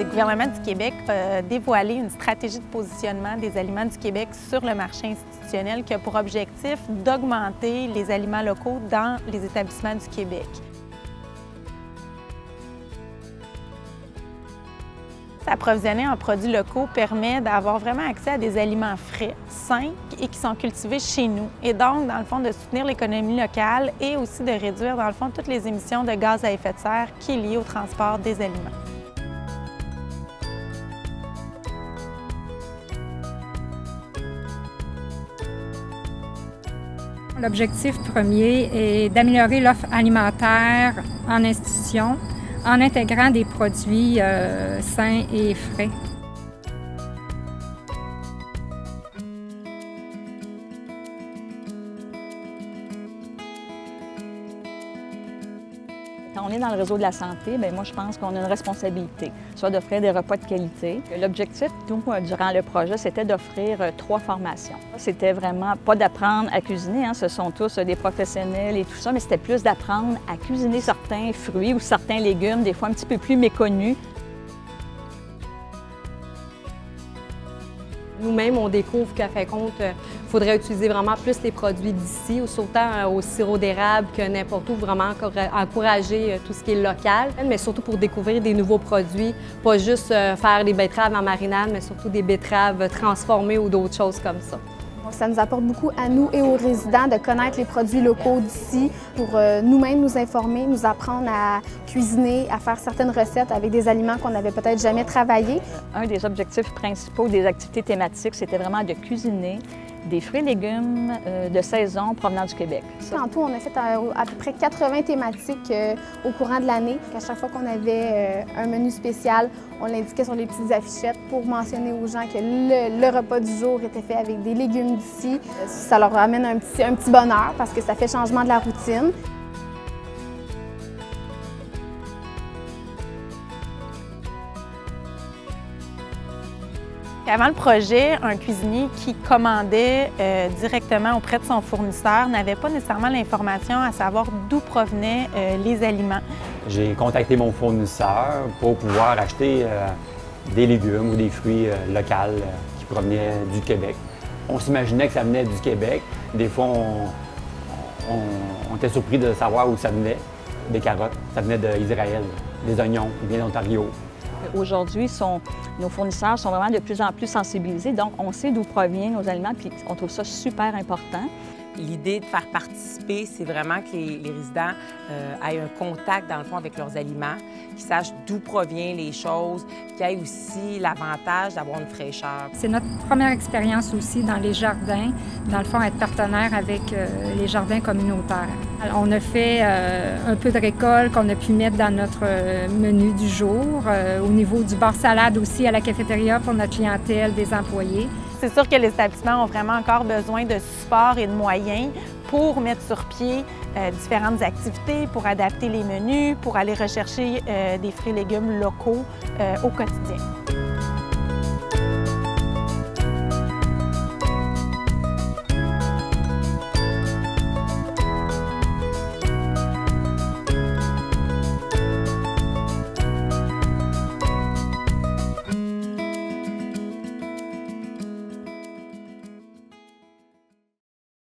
le gouvernement du Québec a dévoilé une stratégie de positionnement des aliments du Québec sur le marché institutionnel qui a pour objectif d'augmenter les aliments locaux dans les établissements du Québec. S'approvisionner en produits locaux permet d'avoir vraiment accès à des aliments frais, sains et qui sont cultivés chez nous. Et donc, dans le fond, de soutenir l'économie locale et aussi de réduire, dans le fond, toutes les émissions de gaz à effet de serre qui est liées au transport des aliments. L'objectif premier est d'améliorer l'offre alimentaire en institution en intégrant des produits sains et frais. Quand on est dans le réseau de la santé, bien, moi, je pense qu'on a une responsabilité, soit d'offrir des repas de qualité. L'objectif, nous, durant le projet, c'était d'offrir 3 formations. C'était vraiment pas d'apprendre à cuisiner, hein, ce sont tous des professionnels et tout ça, mais c'était plus d'apprendre à cuisiner certains fruits ou certains légumes, des fois un petit peu plus méconnus. Nous-mêmes, on découvre qu'à fin de compte, il faudrait utiliser vraiment plus les produits d'ici, autant au sirop d'érable que n'importe où, vraiment encourager tout ce qui est local, mais surtout pour découvrir des nouveaux produits, pas juste faire des betteraves en marinade, mais surtout des betteraves transformées ou d'autres choses comme ça. Ça nous apporte beaucoup à nous et aux résidents de connaître les produits locaux d'ici pour nous-mêmes nous informer, nous apprendre à cuisiner, à faire certaines recettes avec des aliments qu'on n'avait peut-être jamais travaillés. Un des objectifs principaux des activités thématiques, c'était vraiment de cuisiner des fruits et légumes de saison provenant du Québec. En tout, on a fait à peu près 80 thématiques au courant de l'année. À chaque fois qu'on avait un menu spécial, on l'indiquait sur les petites affichettes pour mentionner aux gens que le repas du jour était fait avec des légumes d'ici. Ça leur amène un petit bonheur parce que ça fait changement de la routine. Avant le projet, un cuisinier qui commandait directement auprès de son fournisseur n'avait pas nécessairement l'information à savoir d'où provenaient les aliments. J'ai contacté mon fournisseur pour pouvoir acheter des légumes ou des fruits locaux qui provenaient du Québec. On s'imaginait que ça venait du Québec. Des fois, on était surpris de savoir où ça venait. Des carottes, ça venait d'Israël. Des oignons, ils viennent d'Ontario. Aujourd'hui, nos fournisseurs sont vraiment de plus en plus sensibilisés, donc on sait d'où proviennent nos aliments, puis on trouve ça super important. L'idée de faire participer, c'est vraiment que les résidents aient un contact, dans le fond, avec leurs aliments, qu'ils sachent d'où proviennent les choses, qu'ils aient aussi l'avantage d'avoir une fraîcheur. C'est notre première expérience aussi dans les jardins, dans le fond, être partenaire avec les jardins communautaires. On a fait un peu de récolte qu'on a pu mettre dans notre menu du jour, au niveau du bar salade aussi à la cafétéria pour notre clientèle des employés. C'est sûr que les établissements ont vraiment encore besoin de support et de moyens pour mettre sur pied différentes activités, pour adapter les menus, pour aller rechercher des fruits et légumes locaux au quotidien.